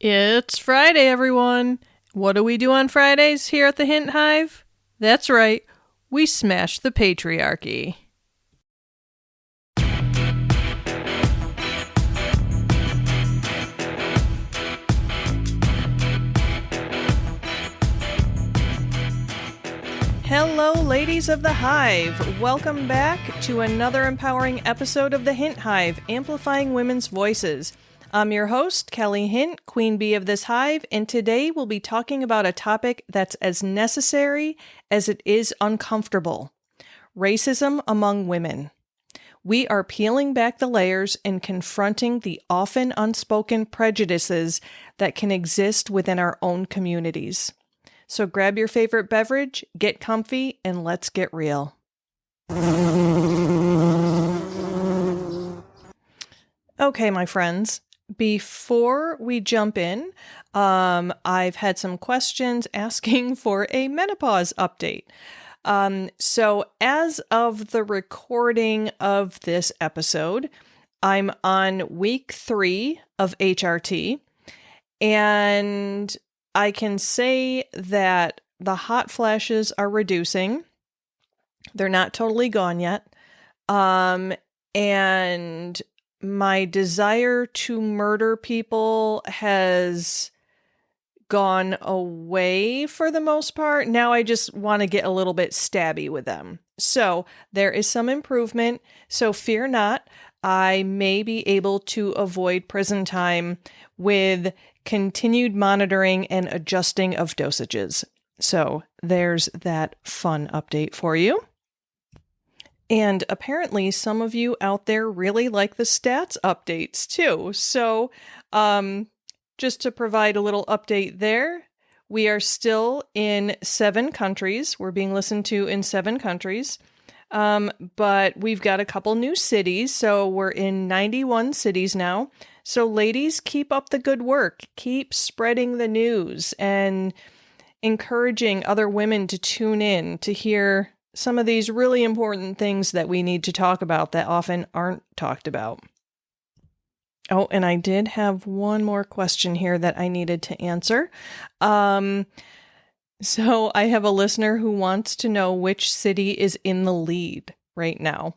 It's Friday, everyone. What do we do on Fridays here at the Hint Hive? That's right, we smash the patriarchy. Hello, ladies of the Hive. Welcome back to another empowering episode of the Hint Hive, Amplifying Women's Voices. I'm your host, Kelly Hint, Queen Bee of this hive, and today we'll be talking about a topic that's as necessary as it is uncomfortable: racism among women. We are peeling back the layers and confronting the often unspoken prejudices that can exist within our own communities. So grab your favorite beverage, get comfy, and let's get real. Okay, my friends. Before we jump in, I've had some questions asking for a menopause update. So as of the recording of this episode, I'm on week 3 of HRT, and I can say that the hot flashes are reducing. They're not totally gone yet. And my desire to murder people has gone away for the most part. Now I just want to get a little bit stabby with them. So there is some improvement. So fear not. I may be able to avoid prison time with continued monitoring and adjusting of dosages. So there's that fun update for you. And apparently some of you out there really like the stats updates too. So just to provide a little update there, we are still in 7 countries. We're being listened to in 7 countries. But we've got a couple new cities. So we're in 91 cities now. So ladies, keep up the good work. Keep spreading the news and encouraging other women to tune in to hear some of these really important things that we need to talk about that often aren't talked about. Oh, and I did have one more question here that I needed to answer. So I have a listener who wants to know which city is in the lead right now.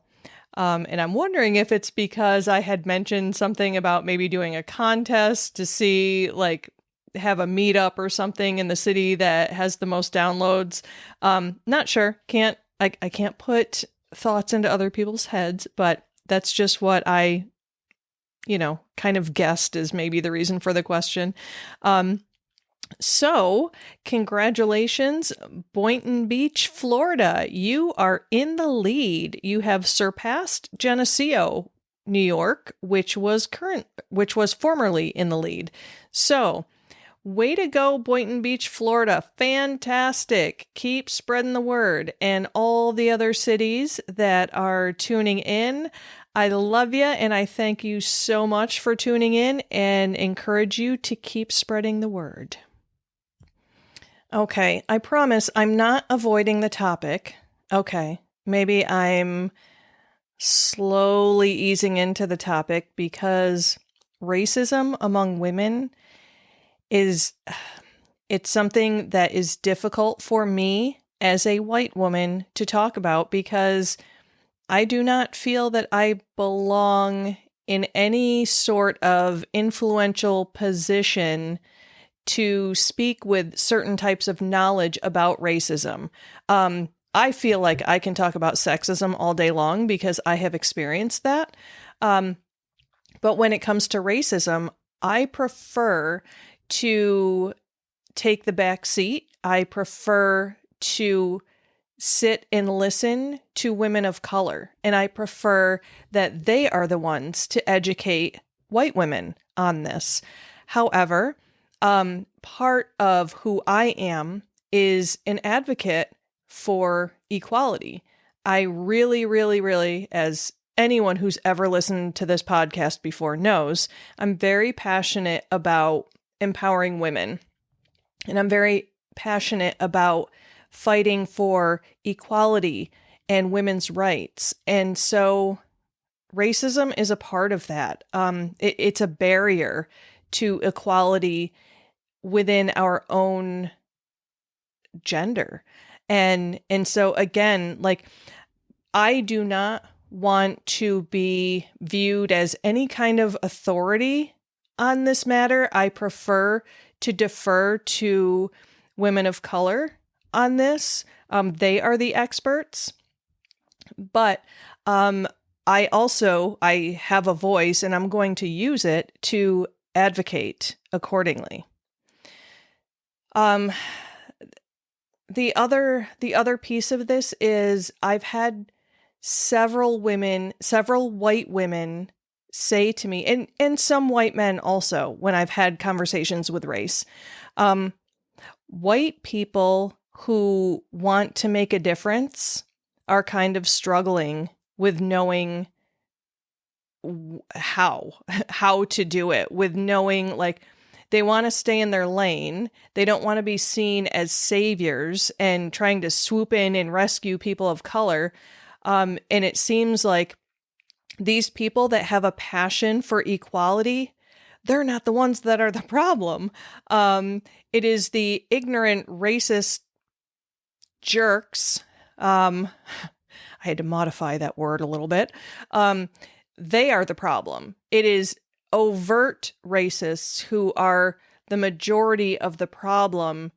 And I'm wondering if it's because I had mentioned something about maybe doing a contest to see, like, have a meetup or something in the city that has the most downloads. Not sure. I can't put thoughts into other people's heads, but that's just what I, kind of guessed is maybe the reason for the question. So congratulations, Boynton Beach, Florida. You are in the lead. You have surpassed Geneseo, New York, which was formerly in the lead. So way to go, Boynton Beach, Florida. Fantastic. Keep spreading the word. And all the other cities that are tuning in, I love you, and I thank you so much for tuning in and encourage you to keep spreading the word. Okay, I promise I'm not avoiding the topic. Okay, maybe I'm slowly easing into the topic because racism among women it's something that is difficult for me as a white woman to talk about because I do not feel that I belong in any sort of influential position to speak with certain types of knowledge about racism. I feel like I can talk about sexism all day long because I have experienced that. But when it comes to racism, I prefer to take the back seat. I prefer to sit and listen to women of color. And I prefer that they are the ones to educate white women on this. However, part of who I am is an advocate for equality. I really, really, really, as anyone who's ever listened to this podcast before knows, I'm very passionate about empowering women. And I'm very passionate about fighting for equality and women's rights. And so racism is a part of that. It's a barrier to equality within our own gender. And so again, like, I do not want to be viewed as any kind of authority on this matter. I prefer to defer to women of color on this. They are the experts. But I have a voice, and I'm going to use it to advocate accordingly. The other piece of this is I've had several white women say to me, and some white men also, when I've had conversations with race, white people who want to make a difference are kind of struggling with knowing how to do it, with knowing, like, they want to stay in their lane. They don't want to be seen as saviors and trying to swoop in and rescue people of color. And it seems like these people that have a passion for equality, they're not the ones that are the problem. It is the ignorant, racist jerks. I had to modify that word a little bit. They are the problem. It is overt racists who are the majority of the problem,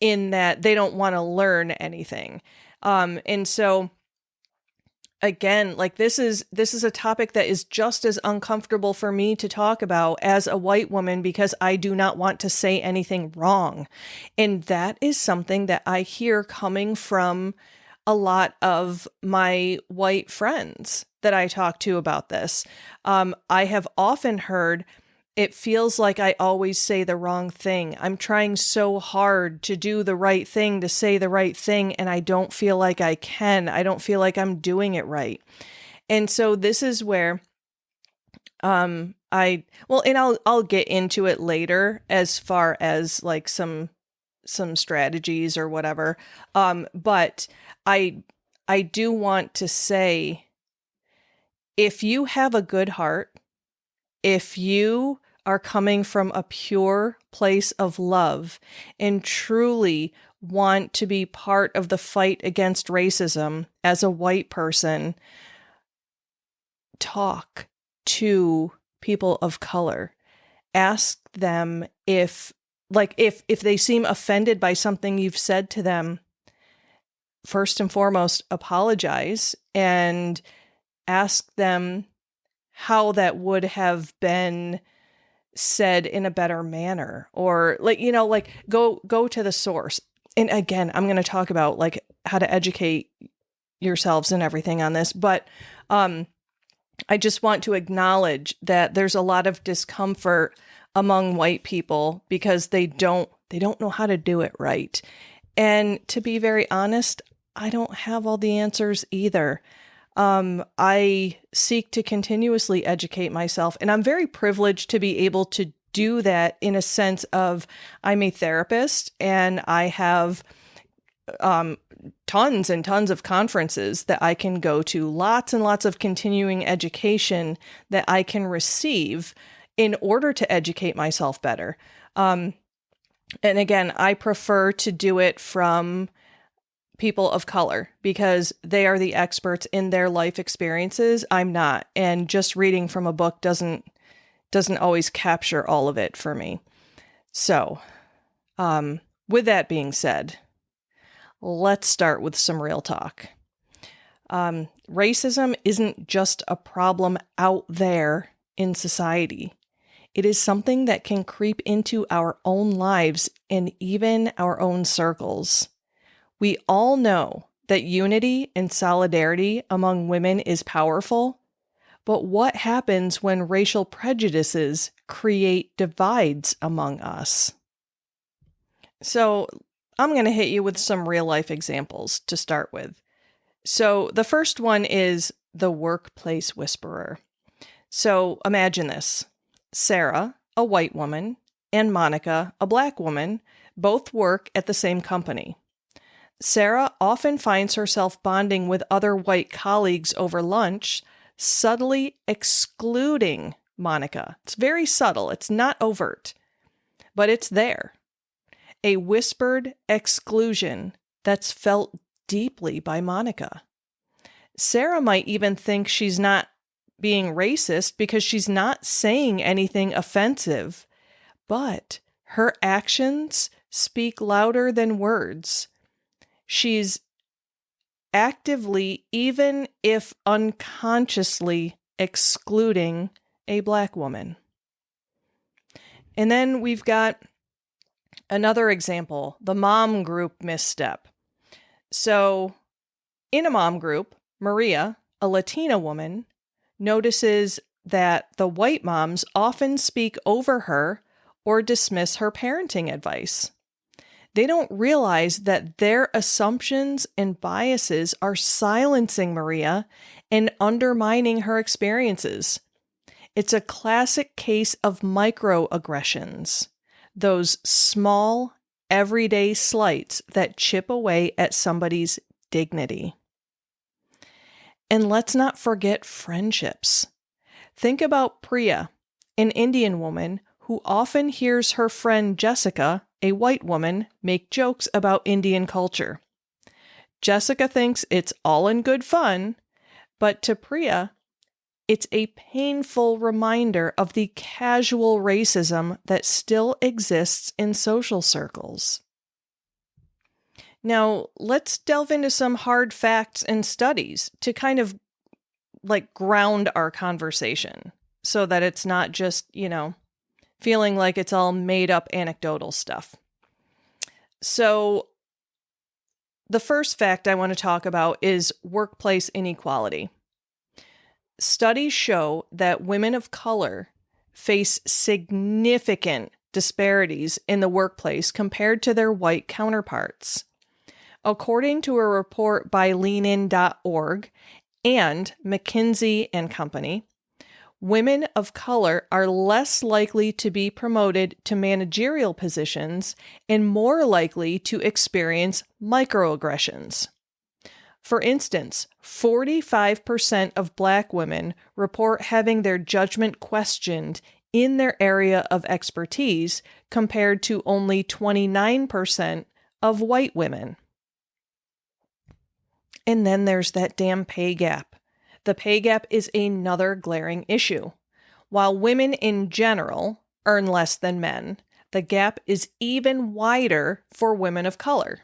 in that they don't want to learn anything. And so again, like, this is a topic that is just as uncomfortable for me to talk about as a white woman, because I do not want to say anything wrong. And that is something that I hear coming from a lot of my white friends that I talk to about this. I have often heard, it feels like I always say the wrong thing. I'm trying so hard to do the right thing, to say the right thing, and I don't feel like I can. I don't feel like I'm doing it right. And so this is where and I'll get into it later as far as like some strategies or whatever. But I do want to say, if you have a good heart, if you are coming from a pure place of love and truly want to be part of the fight against racism as a white person, talk to people of color. Ask them if they seem offended by something you've said to them. First and foremost, apologize and ask them how that would have been said in a better manner, or go to the source. And again, I'm going to talk about like how to educate yourselves and everything on this, but I just want to acknowledge that there's a lot of discomfort among white people because they don't know how to do it right. And to be very honest, I don't have all the answers either. I seek to continuously educate myself, and I'm very privileged to be able to do that in a sense of I'm a therapist and I have tons and tons of conferences that I can go to, lots and lots of continuing education that I can receive in order to educate myself better. And again, I prefer to do it from people of color because they are the experts in their life experiences. I'm not. And just reading from a book doesn't always capture all of it for me. So, with that being said, let's start with some real talk. Racism isn't just a problem out there in society. It is something that can creep into our own lives and even our own circles. We all know that unity and solidarity among women is powerful, but what happens when racial prejudices create divides among us? So, I'm going to hit you with some real life examples to start with. So the first one is the workplace whisperer. So imagine this. Sarah, a white woman, and Monica, a black woman, both work at the same company. Sarah often finds herself bonding with other white colleagues over lunch, subtly excluding Monica. It's very subtle. It's not overt, but it's there. A whispered exclusion that's felt deeply by Monica. Sarah might even think she's not being racist because she's not saying anything offensive, but her actions speak louder than words. She's actively, even if unconsciously, excluding a Black woman. And then we've got another example, the mom group misstep. So in a mom group, Maria, a Latina woman, notices that the white moms often speak over her or dismiss her parenting advice. They don't realize that their assumptions and biases are silencing Maria and undermining her experiences. It's a classic case of microaggressions, those small, everyday slights that chip away at somebody's dignity. And let's not forget friendships. Think about Priya, an Indian woman who often hears her friend Jessica, a white woman, make jokes about Indian culture. Jessica thinks it's all in good fun, but to Priya, it's a painful reminder of the casual racism that still exists in social circles. Now, let's delve into some hard facts and studies to kind of ground our conversation so that it's not just, feeling like it's all made up anecdotal stuff. So the first fact I want to talk about is workplace inequality. Studies show that women of color face significant disparities in the workplace compared to their white counterparts. According to a report by leanin.org and McKinsey and Company, women of color are less likely to be promoted to managerial positions and more likely to experience microaggressions. For instance, 45% of Black women report having their judgment questioned in their area of expertise compared to only 29% of white women. And then there's that damn pay gap. The pay gap is another glaring issue. While women in general earn less than men, the gap is even wider for women of color.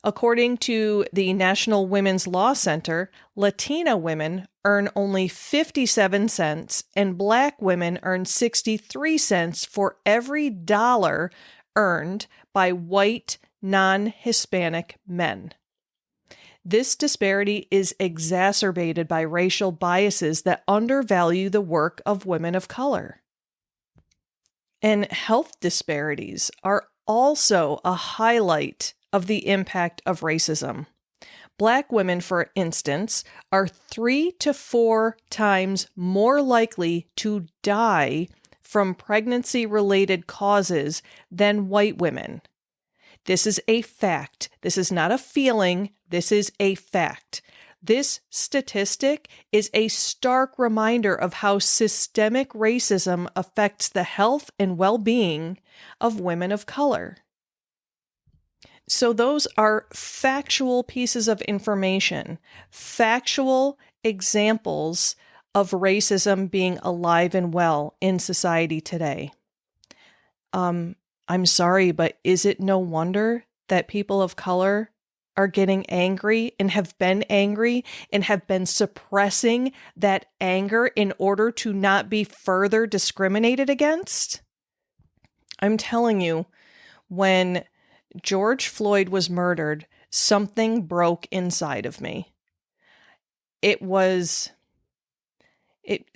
According to the National Women's Law Center, Latina women earn only 57 cents and Black women earn 63 cents for every dollar earned by white, non-Hispanic men. This disparity is exacerbated by racial biases that undervalue the work of women of color. And health disparities are also a highlight of the impact of racism. Black women, for instance, are 3 to 4 times more likely to die from pregnancy-related causes than white women. This is a fact. This is not a feeling. This is a fact. This statistic is a stark reminder of how systemic racism affects the health and well-being of women of color. So those are factual pieces of information, factual examples of racism being alive and well in society today. I'm sorry, but is it no wonder that people of color are getting angry and have been suppressing that anger in order to not be further discriminated against? I'm telling you, when George Floyd was murdered, something broke inside of me.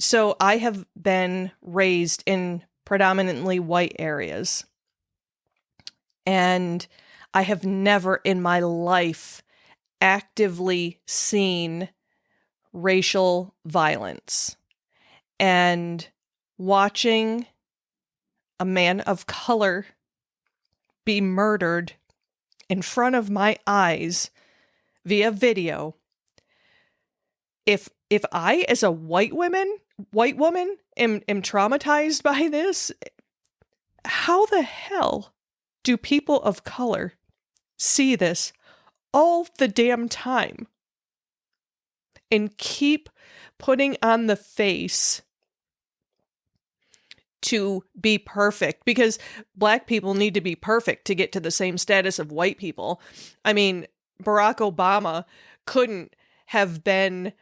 So I have been raised in predominantly white areas. And I have never in my life actively seen racial violence. And watching a man of color be murdered in front of my eyes via video, if if I, as a white woman, am traumatized by this, how the hell do people of color see this all the damn time and keep putting on the face to be perfect? Because Black people need to be perfect to get to the same status of white people. I mean, Barack Obama couldn't have been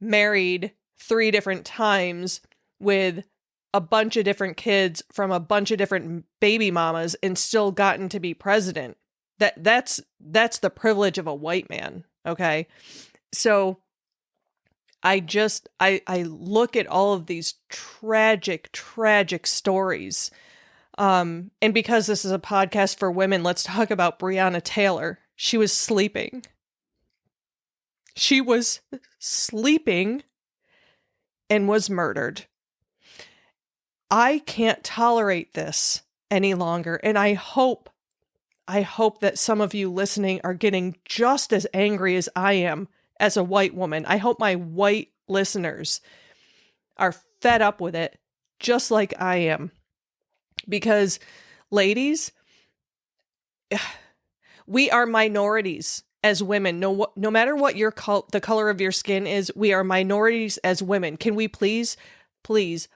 married 3 different times with a bunch of different kids from a bunch of different baby mamas and still gotten to be president. That's the privilege of a white man. Okay. So I look at all of these tragic stories. And because this is a podcast for women, let's talk about Breonna Taylor. She was sleeping. She was sleeping and was murdered. I can't tolerate this any longer. And I hope that some of you listening are getting just as angry as I am as a white woman. I hope my white listeners are fed up with it, just like I am. Because, ladies, we are minorities as women. No matter what the color of your skin is, we are minorities as women. Can we please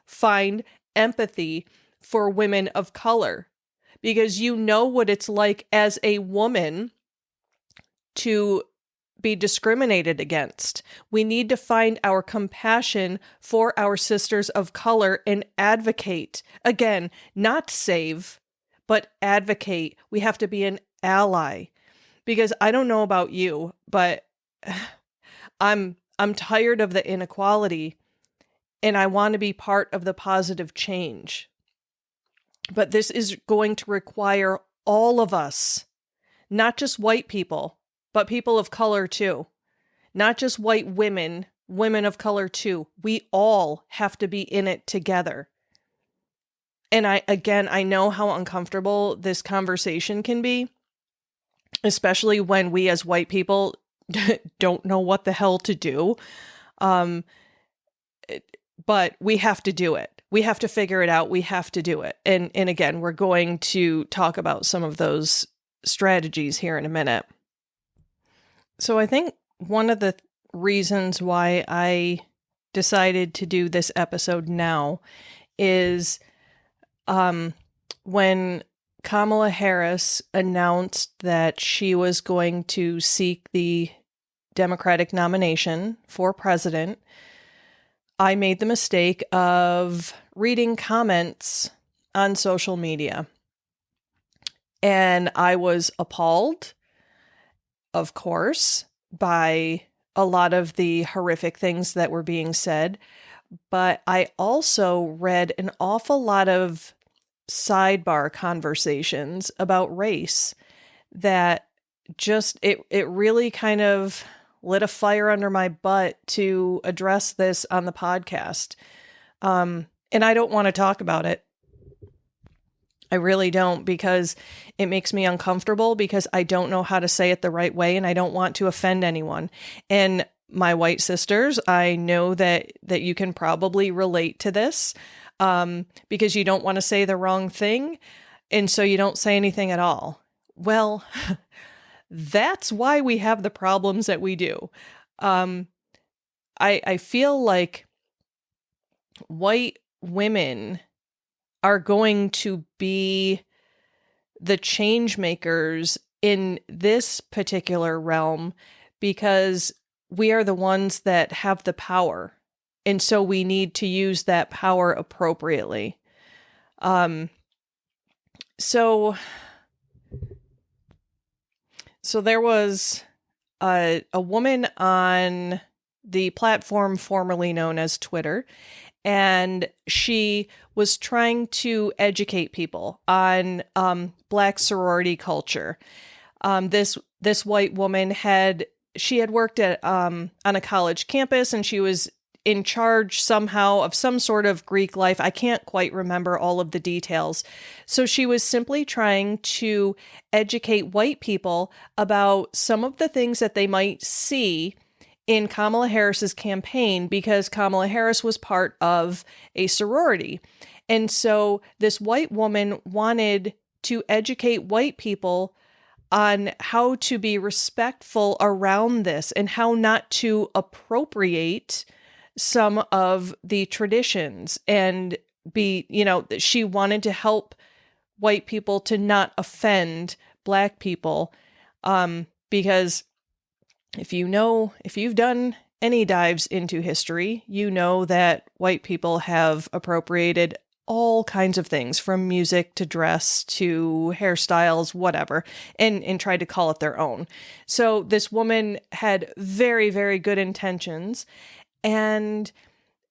find empathy for women of color? Because you know what it's like as a woman to be discriminated against. We need to find our compassion for our sisters of color and advocate. Again, not save, but advocate. We have to be an ally. Because I don't know about you, but I'm tired of the inequality and I want to be part of the positive change. But this is going to require all of us, not just white people, but people of color too. Not just white women of color too. We all have to be in it together. And I know how uncomfortable this conversation can be, especially when we as white people don't know what the hell to do. But we have to do it. We have to figure it out. We have to do it. And again, we're going to talk about some of those strategies here in a minute. So I think one of the reasons why I decided to do this episode now is when Kamala Harris announced that she was going to seek the Democratic nomination for president, I made the mistake of reading comments on social media. And I was appalled, of course, by a lot of the horrific things that were being said. But I also read an awful lot of sidebar conversations about race that just, it really kind of lit a fire under my butt to address this on the podcast. And I don't want to talk about it. I really don't, because it makes me uncomfortable, because I don't know how to say it the right way and I don't want to offend anyone. And my white sisters, I know that you can probably relate to this, because you don't want to say the wrong thing. And so you don't say anything at all. Well, that's why we have the problems that we do. I feel like white women are going to be the change makers in this particular realm, because we are the ones that have the power. And so we need to use that power appropriately. So there was a woman on the platform formerly known as Twitter, and she was trying to educate people on Black sorority culture. This white woman had worked at on a college campus, and she was in charge somehow of some sort of Greek life. I can't quite remember all of the details. So she was simply trying to educate white people about some of the things that they might see in Kamala Harris's campaign because Kamala Harris was part of a sorority. And so this white woman wanted to educate white people on how to be respectful around this and how not to appropriate some of the traditions and be, she wanted to help white people to not offend Black people. Because if you've done any dives into history, you know that white people have appropriated all kinds of things from music to dress to hairstyles, whatever, and tried to call it their own. So this woman had very, very good intentions. And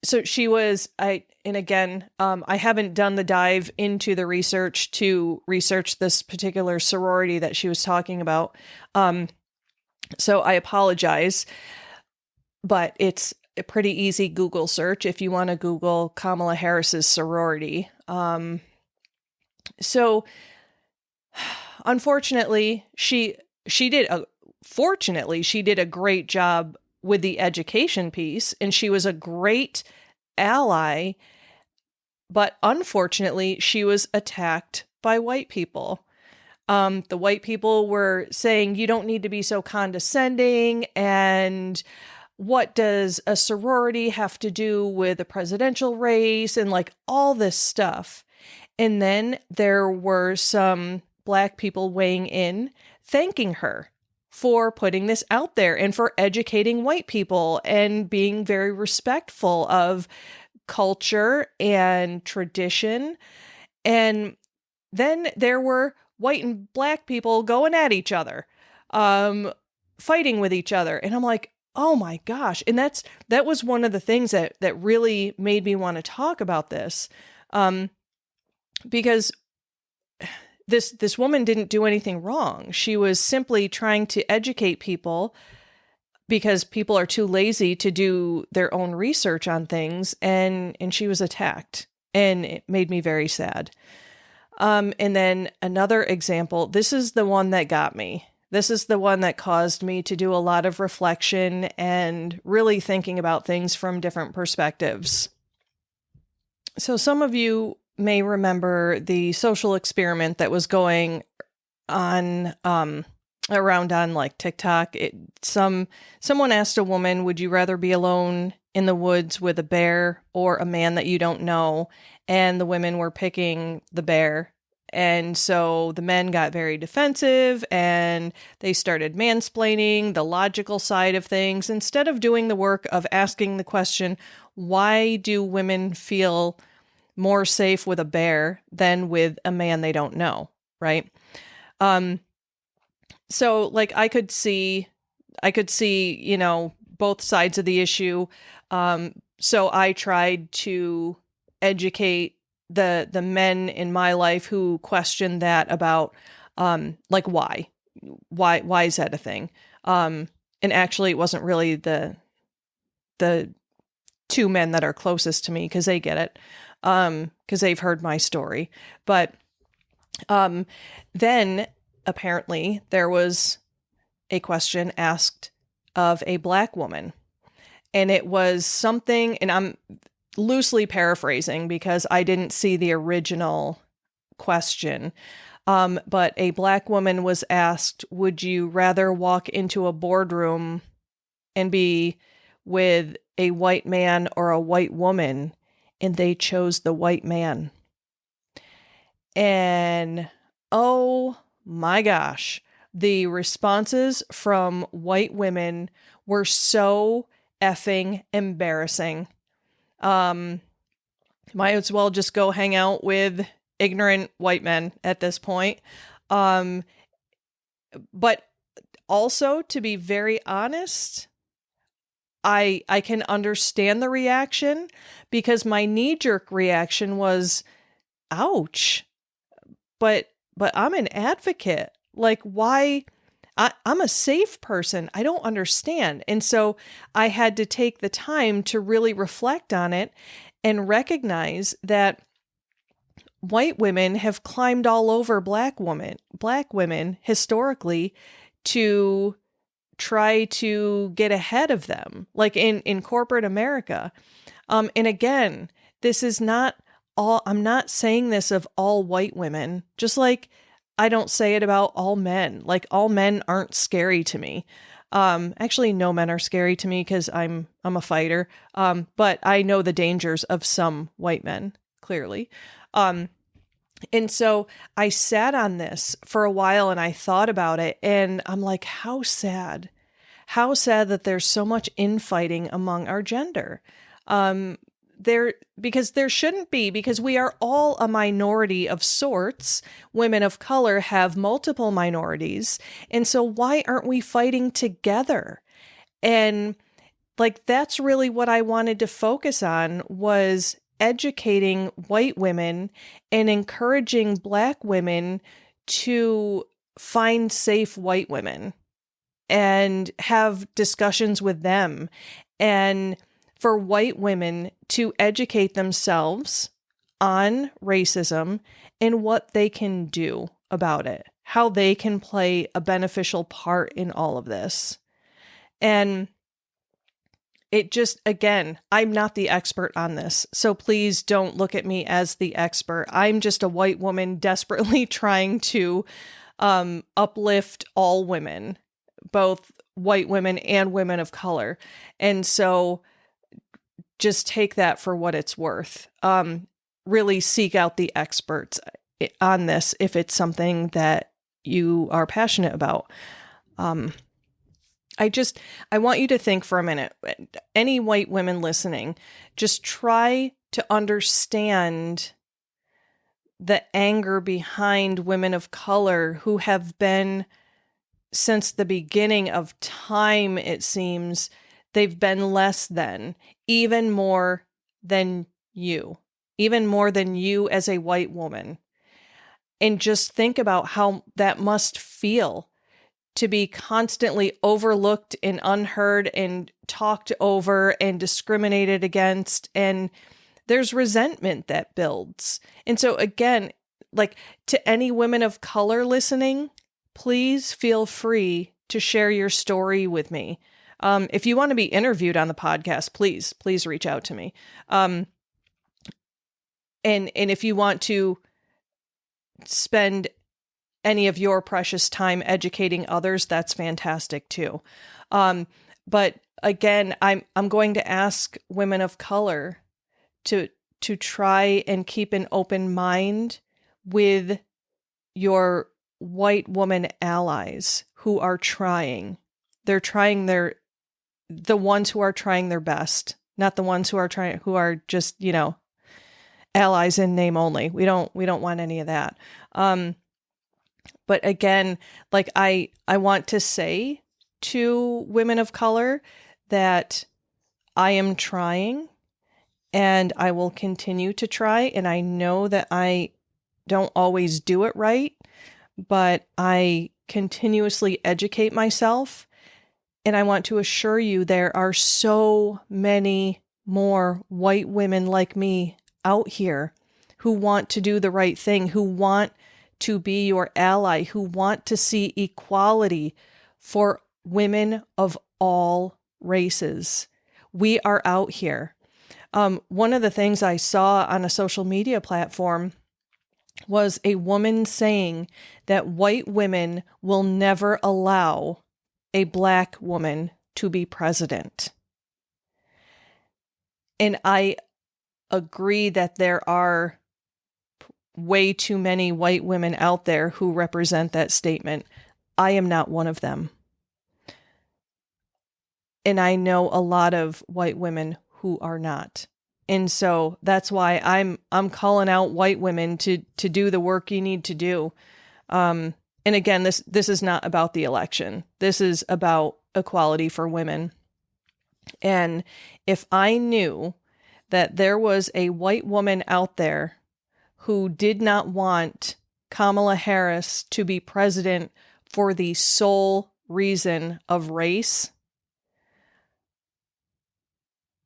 so she was, I haven't done the dive into the research to research this particular sorority that she was talking about. So I apologize, but it's a pretty easy Google search if you want to Google Kamala Harris's sorority. So unfortunately, she did a great job with the education piece, and she was a great ally, but unfortunately, she was attacked by white people. The white people were saying, you don't need to be so condescending, and what does a sorority have to do with a presidential race, and like all this stuff. And then there were some Black people weighing in, thanking her for putting this out there and for educating white people and being very respectful of culture and tradition. And then there were white and Black people going at each other, fighting with each other. And I'm like, oh my gosh. And that was one of the things that really made me want to talk about this. Because this woman didn't do anything wrong. She was simply trying to educate people because people are too lazy to do their own research on things. And she was attacked, and it made me very sad. And then another example, this is the one that got me. This is the one that caused me to do a lot of reflection and really thinking about things from different perspectives. So some of you may remember the social experiment that was going on around on like TikTok. Someone asked a woman, would you rather be alone in the woods with a bear or a man that you don't know? And the women were picking the bear. And so the men got very defensive and they started mansplaining the logical side of things instead of doing the work of asking the question, why do women feel more safe with a bear than with a man they don't know, right? So like I could see, both sides of the issue. So I tried to educate the men in my life who questioned that about, like, why is that a thing? And actually it wasn't really the two men that are closest to me, because they get it. Because they've heard my story. But then apparently there was a question asked of a Black woman. And it was something, and I'm loosely paraphrasing because I didn't see the original question. But a Black woman was asked, would you rather walk into a boardroom and be with a white man or a white woman? And they chose the white man. And oh my gosh, the responses from white women were so effing embarrassing. Might as well just go hang out with ignorant white men at this point. But also, to be very honest, I can understand the reaction, because my knee-jerk reaction was, ouch. But I'm an advocate. Like, why? I'm a safe person. I don't understand. And so I had to take the time to really reflect on it and recognize that white women have climbed all over Black women historically to try to get ahead of them, like in corporate America. And again, this is not all, I'm not saying this of all white women, just like I don't say it about all men. Like all men aren't scary to me. Actually, no men are scary to me because I'm a fighter. But I know the dangers of some white men, clearly. And so I sat on this for a while and I thought about it, and I'm like, how sad that there's so much infighting among our gender. Because there shouldn't be, because we are all a minority of sorts. Women of color have multiple minorities. And so why aren't we fighting together? And like, that's really what I wanted to focus on, was educating white women and encouraging Black women to find safe white women and have discussions with them, and for white women to educate themselves on racism and what they can do about it, how they can play a beneficial part in all of this. And it just, again, I'm not the expert on this, so please don't look at me as the expert. I'm just a white woman desperately trying to uplift all women, both white women and women of color. And so just take that for what it's worth. Really seek out the experts on this if it's something that you are passionate about. I want you to think for a minute, any white women listening, just try to understand the anger behind women of color who have been, since the beginning of time, it seems, they've been less than, even more than you as a white woman. And just think about how that must feel, to be constantly overlooked and unheard and talked over and discriminated against. And there's resentment that builds. And so again, like, to any women of color listening, please feel free to share your story with me. If you want to be interviewed on the podcast, please reach out to me. And if you want to spend any of your precious time educating others, that's fantastic too. But again, I'm going to ask women of color to try and keep an open mind with your white woman allies who are trying. They're trying the ones who are trying their best, not the ones who are just, allies in name only. We don't want any of that. But again, like, I want to say to women of color that I am trying and I will continue to try. And I know that I don't always do it right, but I continuously educate myself. And I want to assure you, there are so many more white women like me out here who want to do the right thing, who want to be your ally, who want to see equality for women of all races. We are out here. One of the things I saw on a social media platform was a woman saying that white women will never allow a Black woman to be president. And I agree that there are way too many white women out there who represent that statement. I am not one of them. And I know a lot of white women who are not. And so that's why I'm calling out white women to do the work you need to do. And again, this is not about the election. This is about equality for women. And if I knew that there was a white woman out there who did not want Kamala Harris to be president for the sole reason of race,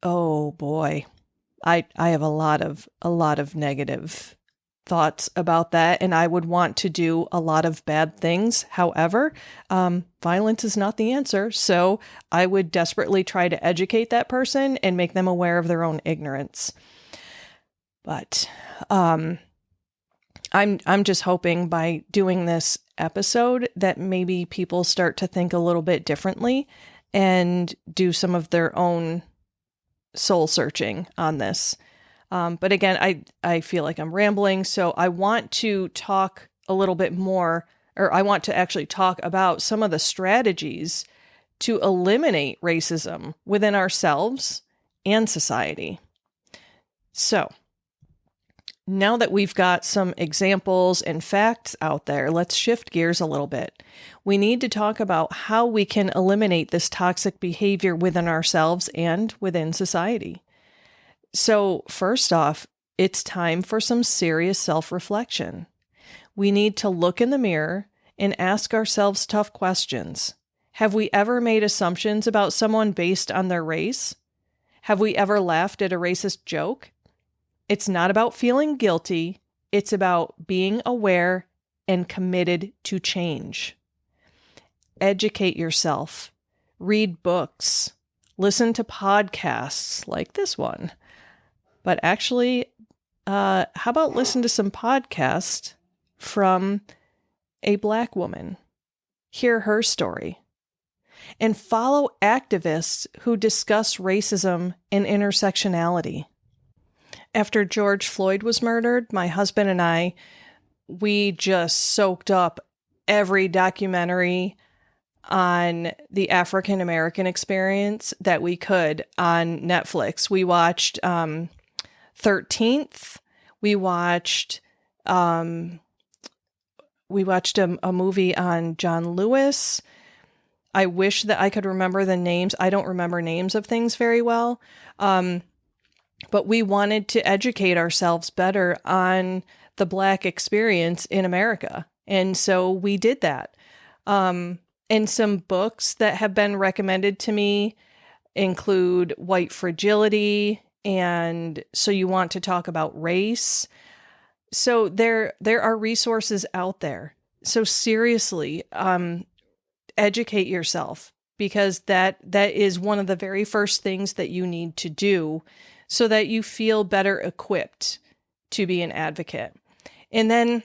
oh boy, I have a lot of negative thoughts about that, and I would want to do a lot of bad things. However, violence is not the answer, so I would desperately try to educate that person and make them aware of their own ignorance. But I'm just hoping by doing this episode that maybe people start to think a little bit differently and do some of their own soul searching on this. But again, I feel like I'm rambling, so I want to talk a little bit more, or I want to actually talk about some of the strategies to eliminate racism within ourselves and society. So, now that we've got some examples and facts out there, let's shift gears a little bit. We need to talk about how we can eliminate this toxic behavior within ourselves and within society. So, first off, it's time for some serious self-reflection. We need to look in the mirror and ask ourselves tough questions. Have we ever made assumptions about someone based on their race? Have we ever laughed at a racist joke? It's not about feeling guilty. It's about being aware and committed to change. Educate yourself. Read books. Listen to podcasts like this one. But actually, how about listen to some podcasts from a Black woman? Hear her story. And follow activists who discuss racism and intersectionality. After George Floyd was murdered, my husband and we just soaked up every documentary on the African American experience that we could on Netflix. We watched 13th. We watched a movie on John Lewis. I wish that I could remember the names. I don't remember names of things very well. But we wanted to educate ourselves better on the Black experience in America. And so we did that. And some books that have been recommended to me include White Fragility and So You Want to Talk About Race. So there are resources out there. So seriously, educate yourself, because that is one of the very first things that you need to do so that you feel better equipped to be an advocate. And then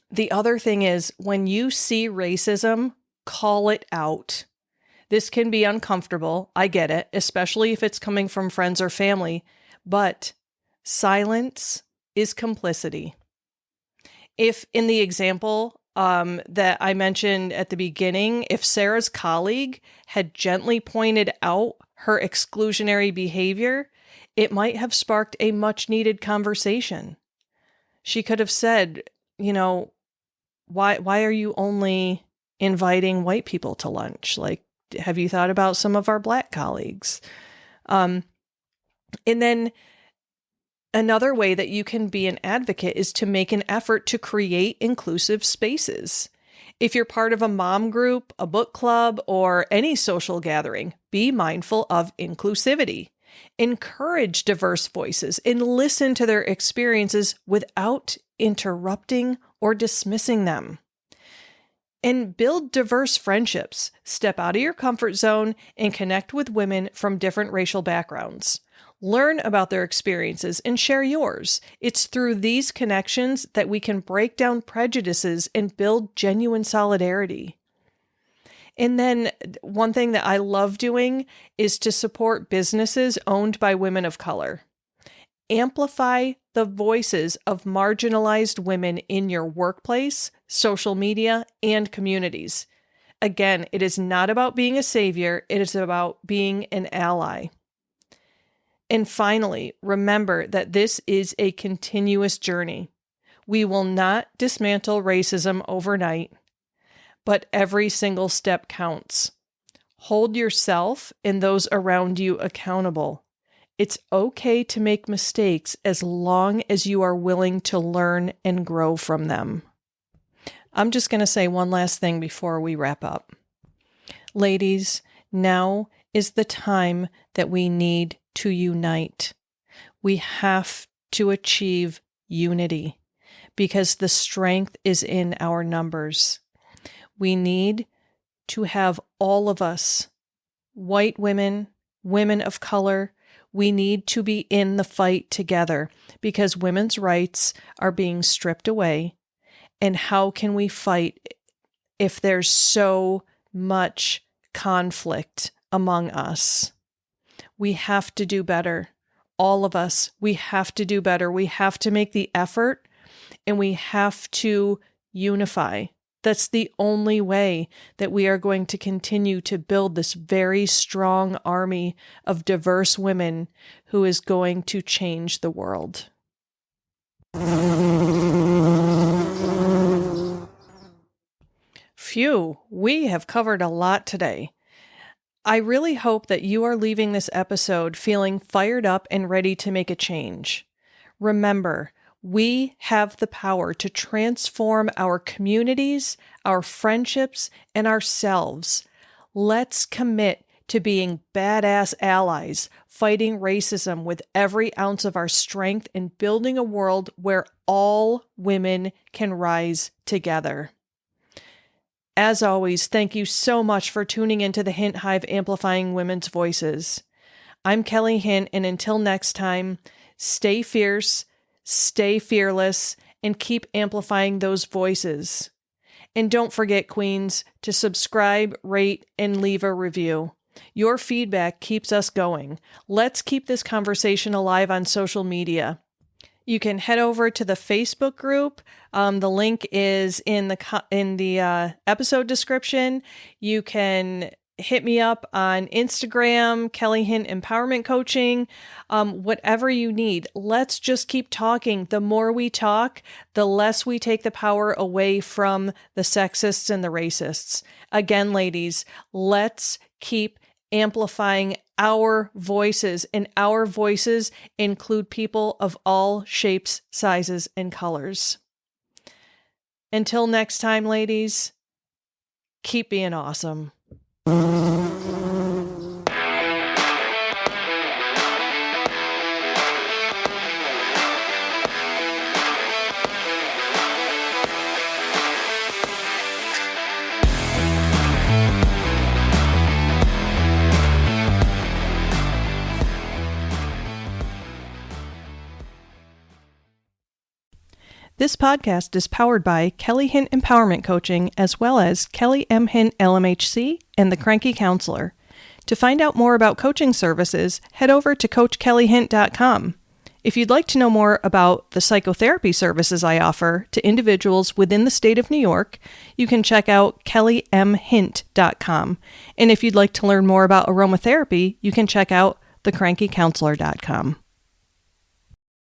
the other thing is, when you see racism, call it out. This can be uncomfortable. I get it, especially if it's coming from friends or family, but silence is complicity. If in the example that I mentioned at the beginning, if Sarah's colleague had gently pointed out her exclusionary behavior, it might have sparked a much needed conversation. She could have said, why are you only inviting white people to lunch? Like, have you thought about some of our Black colleagues? And then another way that you can be an advocate is to make an effort to create inclusive spaces. If you're part of a mom group, a book club, or any social gathering, be mindful of inclusivity. Encourage diverse voices and listen to their experiences without interrupting or dismissing them. And build diverse friendships. Step out of your comfort zone and connect with women from different racial backgrounds. Learn about their experiences and share yours. It's through these connections that we can break down prejudices and build genuine solidarity. And then one thing that I love doing is to support businesses owned by women of color. Amplify the voices of marginalized women in your workplace, social media, and communities. Again, it is not about being a savior. It is about being an ally. And finally, remember that this is a continuous journey. We will not dismantle racism overnight, but every single step counts. Hold yourself and those around you accountable. It's okay to make mistakes as long as you are willing to learn and grow from them. I'm just going to say one last thing before we wrap up. Ladies, now is the time that we need to unite. We have to achieve unity. because the strength is in our numbers. We need to have all of us, white women, women of color, we need to be in the fight together because women's rights are being stripped away. And how can we fight if there's so much conflict among us? We have to do better. All of us, we have to do better. We have to make the effort and we have to unify. That's the only way that we are going to continue to build this very strong army of diverse women who is going to change the world. Phew, we have covered a lot today. I really hope that you are leaving this episode feeling fired up and ready to make a change. Remember, we have the power to transform our communities, our friendships, and ourselves. Let's commit to being badass allies, fighting racism with every ounce of our strength and building a world where all women can rise together. As always, thank you so much for tuning into the Hint Hive Amplifying Women's Voices. I'm Kelly Hint, and until next time, stay fierce, stay fearless, and keep amplifying those voices. And don't forget, queens, to subscribe, rate, and leave a review. Your feedback keeps us going. Let's keep this conversation alive on social media. You can head over to the Facebook group. The link is in the episode description. You can hit me up on Instagram, Kelly Hint Empowerment Coaching, whatever you need. Let's just keep talking. The more we talk, the less we take the power away from the sexists and the racists. Again, ladies, let's keep amplifying our voices, and our voices include people of all shapes, sizes, and colors. Until next time, ladies, keep being awesome. This podcast is powered by Kelly Hint Empowerment Coaching, as well as Kelly M. Hint LMHC and The Cranky Counselor. To find out more about coaching services, head over to CoachKellyHint.com. If you'd like to know more about the psychotherapy services I offer to individuals within the state of New York, you can check out KellyMHint.com. And if you'd like to learn more about aromatherapy, you can check out TheCrankyCounselor.com.